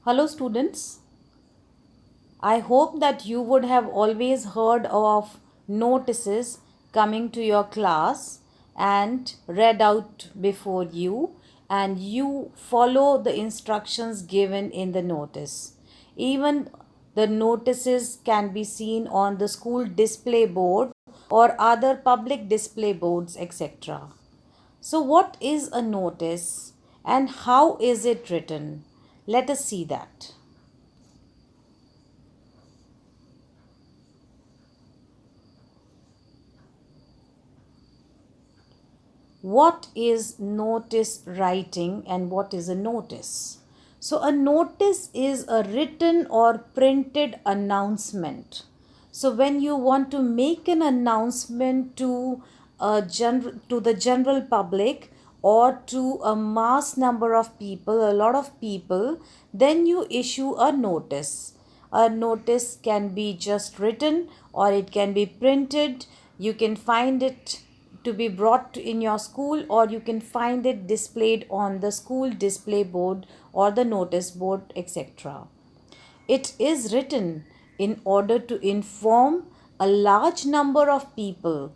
Hello, students. I hope that you would have always heard of notices coming to your class and read out before you, and you follow the instructions given in the notice. Even the notices can be seen on the school display board or other public display boards, etc. So, what is a notice and how is it written? Let us see that. What is notice writing and what is a notice? So, a notice is a written or printed announcement. So, when you want to make an announcement to to the general public or to a mass number of people, a lot of people, then you issue a notice. A notice can be just written or it can be printed. You can find it to be brought in your school, or you can find it displayed on the school display board or the notice board, etc. It is written in order to inform a large number of people.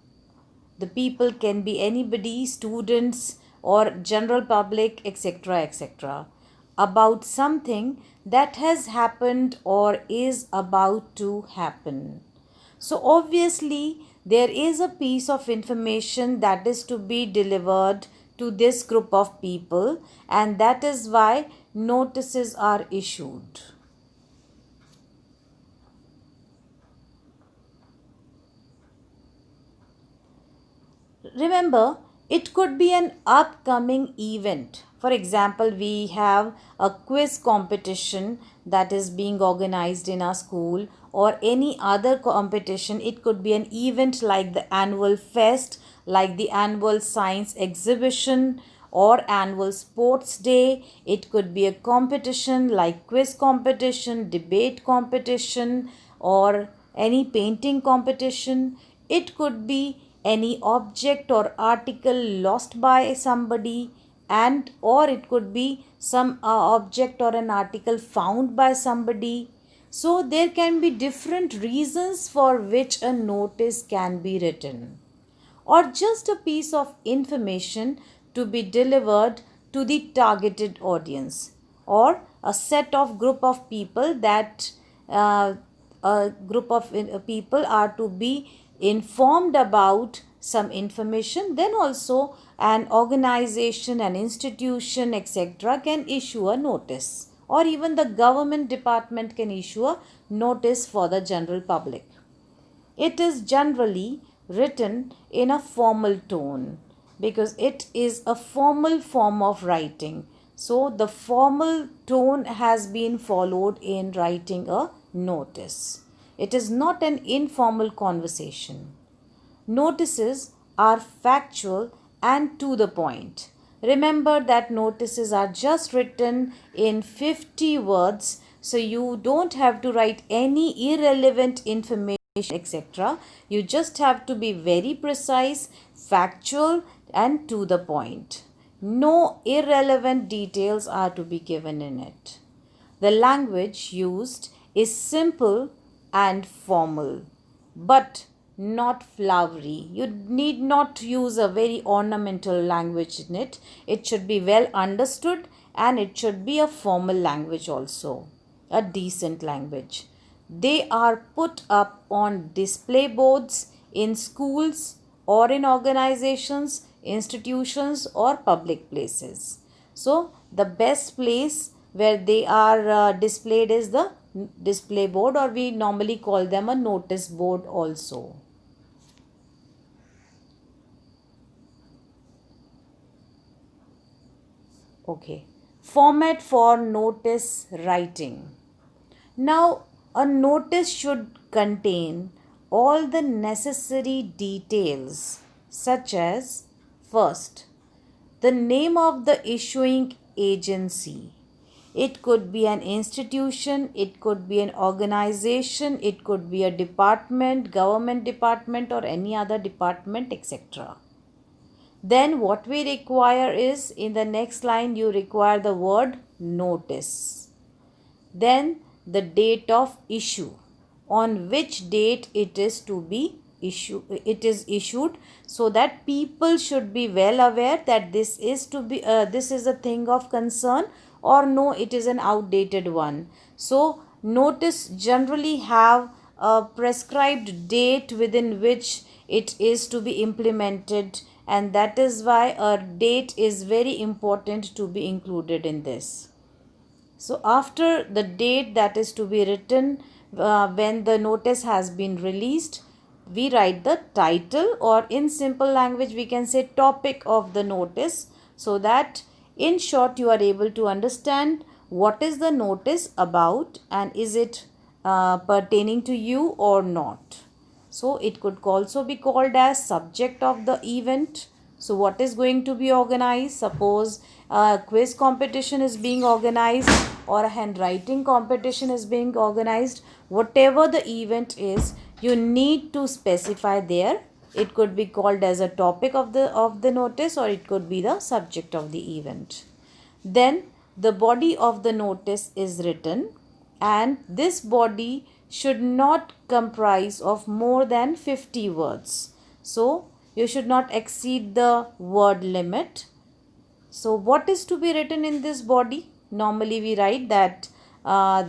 The people can be anybody, students or general public, etc., etc., about something that has happened or is about to happen. So, obviously, there is a piece of information that is to be delivered to this group of people, and that is why notices are issued. Remember, it could be an upcoming event. For example, we have a quiz competition that is being organized in our school, or any other competition. It could be an event like the annual fest, like the annual science exhibition, or annual sports day. It could be a competition like quiz competition, debate competition, or any painting competition. It could be any object or article lost by somebody, and or it could be some object or an article found by somebody. So there can be different reasons for which a notice can be written, or just a piece of information to be delivered to the targeted audience, or a set of group of people that a group of people are to be informed about some information. Then also an organization, an institution, etc., can issue a notice, or even the government department can issue a notice for the general public. It is generally written in a formal tone because it is a formal form of writing. So, the formal tone has been followed in writing a notice. It is not an informal conversation. Notices are factual and to the point. Remember that notices are just written in 50 words, so you don't have to write any irrelevant information, etc. You just have to be very precise, factual, and to the point. No irrelevant details are to be given in it. The language used is simple and formal, but not flowery. You need not use a very ornamental language in it. It should be well understood, and it should be a formal language also, a decent language. They are put up on display boards in schools or in organizations, institutions, or public places. So, the best place where they are displayed is the display board, or we normally call them a notice board also. Okay. Format for notice writing. Now, a notice should contain all the necessary details, such as first, the name of the issuing agency. It could be an institution, it could be an organization, it could be a department, government department, or any other department, etc. Then, what we require is, in the next line, you require the word notice. Then the date of issue, on which date it is to be issued, so that people should be well aware that this is a thing of concern, or no, it is an outdated one. So notice generally have a prescribed date within which it is to be implemented, and that is why a date is very important to be included in this. So after the date that is to be written, when the notice has been released, we write the title, or in simple language we can say topic of the notice, so that in short you are able to understand what is the notice about and is it pertaining to you or not. So it could also be called as subject of the event. So what is going to be organized? Suppose a quiz competition is being organized or a handwriting competition is being organized. Whatever the event is, you need to specify there. It could be called as a topic of the notice, or it could be the subject of the event. Then the body of the notice is written, and this body should not comprise of more than 50 words. So you should not exceed the word limit. So what is to be written in this body? Normally we write that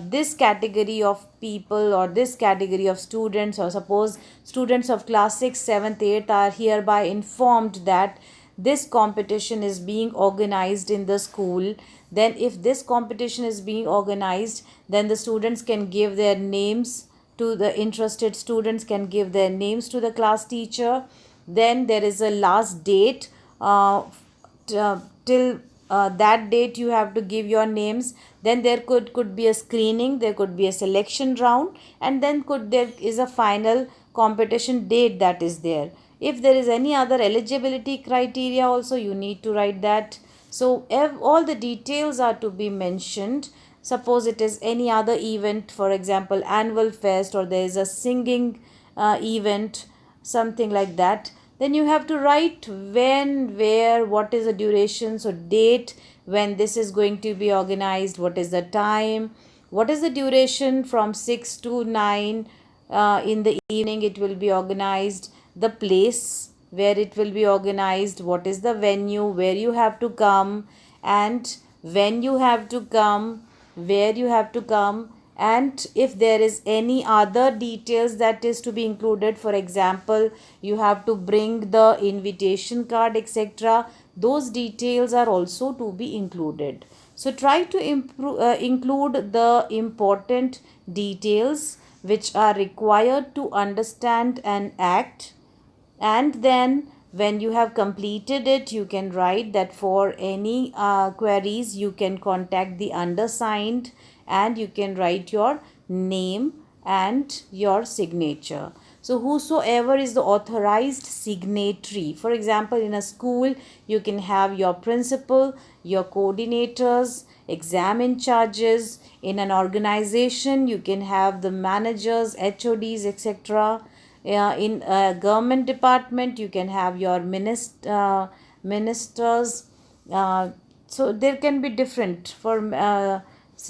this category of people or this category of students, or suppose students of class 6, 7th, 8th are hereby informed that this competition is being organized in the school. Then if this competition is being organized, then the students can give their names to the interested students, can give their names to the class teacher. Then there is a last date, till that date you have to give your names. Then there could be a screening, there could be a selection round, and then there is a final competition date that is there. If there is any other eligibility criteria also, you need to write that. So all the details are to be mentioned. Suppose it is any other event, for example annual fest, or there is a singing event, something like that, then you have to write when, where, what is the duration, so date when this is going to be organized, what is the time, what is the duration from 6 to 9 in the evening it will be organized, the place where it will be organized, what is the venue where you have to come, and when you have to come, where you have to come, and if there is any other details that is to be included, for example you have to bring the invitation card, etc., those details are also to be included. So try to include the important details which are required to understand an act, and then when you have completed it, you can write that for any queries you can contact the undersigned, and you can write your name and your signature. So whosoever is the authorized signatory, for example in a school you can have your principal, your coordinators, exam in charges. In an organization you can have the managers, HODs, etc. In a government department you can have your ministers. So there can be different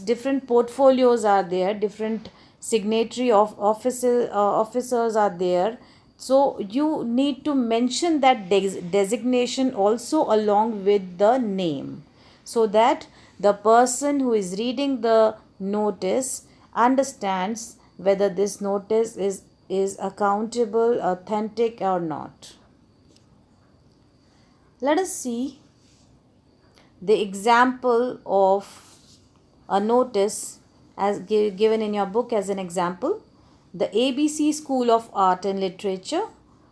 different portfolios are there, different signatory of officers are there. So you need to mention that designation also along with the name, so that the person who is reading the notice understands whether this notice is accountable, authentic or not. Let us see the example of a notice as given in your book as an example. The ABC School of Art and Literature.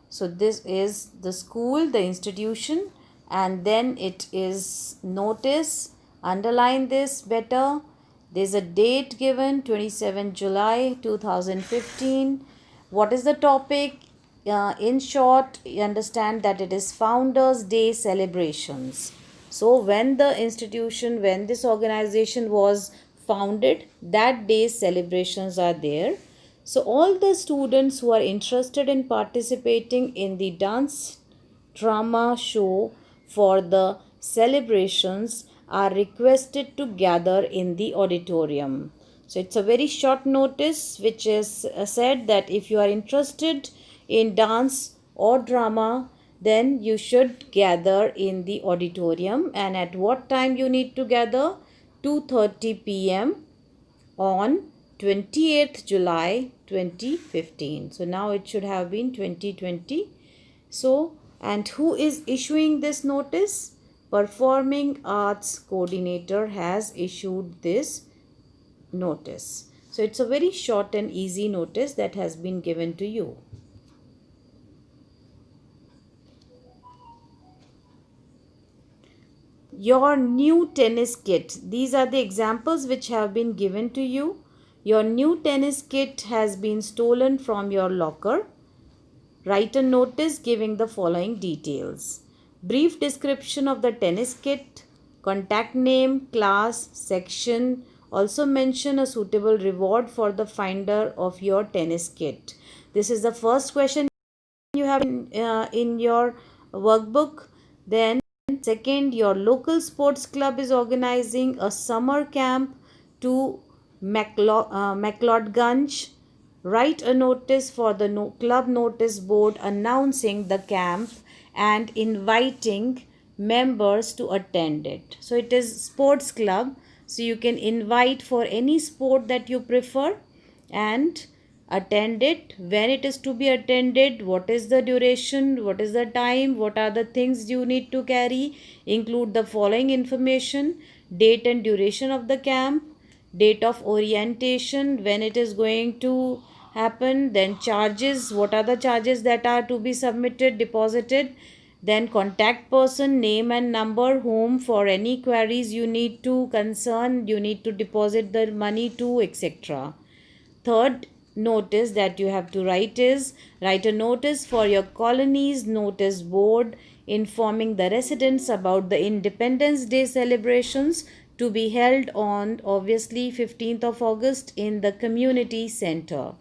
So this is the school, the institution, and then it is notice. Underline this better. There's a date given, 27 July 2015. What is the topic? In short, you understand that it is Founders Day celebrations. So when the institution, when this organization was founded, that day's celebrations are there. So all the students who are interested in participating in the dance drama show for the celebrations are requested to gather in the auditorium. So it's a very short notice which is said that if you are interested in dance or drama, then you should gather in the auditorium. And at what time you need to gather? 2:30 p.m. on 28th July 2015. So now it should have been 2020. So, and who is issuing this notice? Performing Arts Coordinator has issued this notice. So it's a very short and easy notice that has been given to you. Your new tennis kit. These are the examples which have been given to you. Your new tennis kit has been stolen from your locker. Write a notice giving the following details. Brief description of the tennis kit, contact name, class, section. Also mention a suitable reward for the finder of your tennis kit. This is the first question you have in your workbook. Then second, your local sports club is organizing a summer camp to McLeodganj. Write a notice for the club notice board announcing the camp and inviting members to attend it. So it is sports club. So you can invite for any sport that you prefer and attend it. When it is to be attended, what is the duration, what is the time, what are the things you need to carry. Include the following information: date and duration of the camp, date of orientation, when it is going to happen, then charges, what are the charges that are to be submitted, deposited, then contact person, name and number, whom for any queries you need to concern, you need to deposit the money to, etc. Third notice that you have to write is, write a notice for your colony's notice board informing the residents about the Independence Day celebrations to be held on obviously 15th of August in the community center.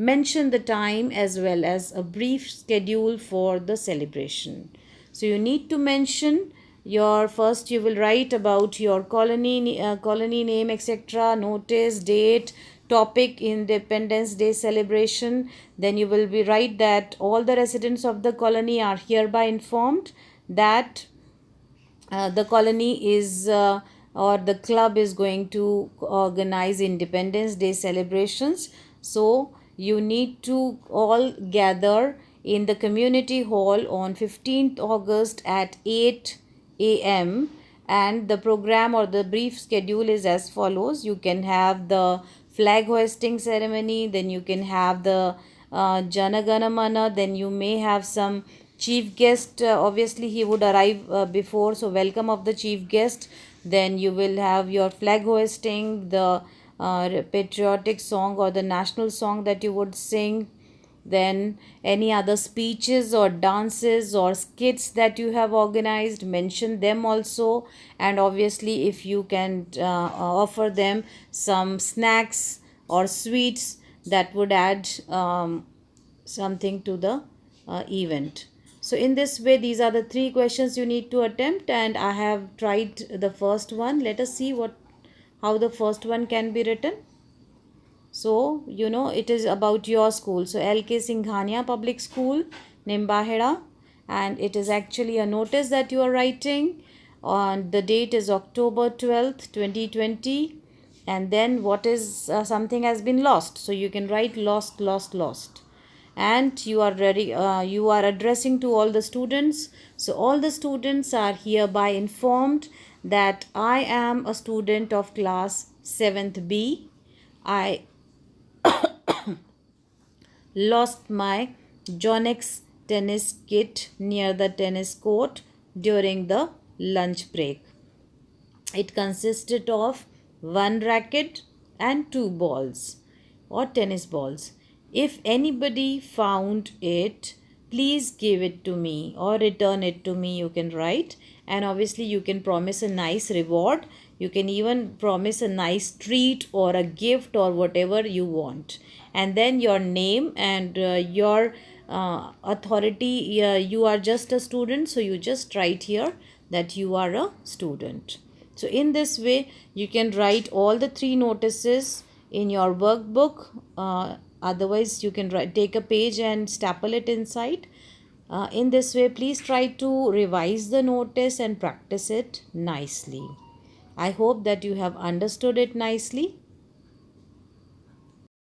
Mention the time as well as a brief schedule for the celebration. So you need to mention your, first you will write about your colony name, etc., notice, date, topic, Independence Day celebration. Then you will be write that all the residents of the colony are hereby informed that the colony is or the club is going to organize Independence Day celebrations. So you need to all gather in the community hall on 15th August at 8 a.m. and the program or the brief schedule is as follows. You can have the flag hoisting ceremony, then you can have the Jana Gana Mana, then you may have some chief guest. Obviously he would arrive before, so welcome of the chief guest. Then you will have your flag hoisting, the patriotic song or the national song that you would sing, then any other speeches or dances or skits that you have organized, mention them also. And obviously if you can offer them some snacks or sweets, that would add something to the event. So in this way, these are the three questions you need to attempt, and I have tried the first one. Let us see how the first one can be written. So, it is about your school. So, LK Singhania Public School, Nimbahera, and it is actually a notice that you are writing. On the date is October 12th, 2020. And then what is something has been lost. So, you can write lost, lost, lost. And you are ready. You are addressing to all the students. So, all the students are hereby informed that I am a student of class 7th B. I lost my Jonex tennis kit near the tennis court during the lunch break. It consisted of one racket and two balls or tennis balls. If anybody found it, please give it to me or return it to me, you can write. And obviously you can promise a nice reward. You can even promise a nice treat or a gift or whatever you want. And then your name and your authority. You are just a student, so you just write here that you are a student. So in this way you can write all the three notices in your workbook. Otherwise, you can take a page and staple it inside. In this way, please try to revise the notice and practice it nicely. I hope that you have understood it nicely.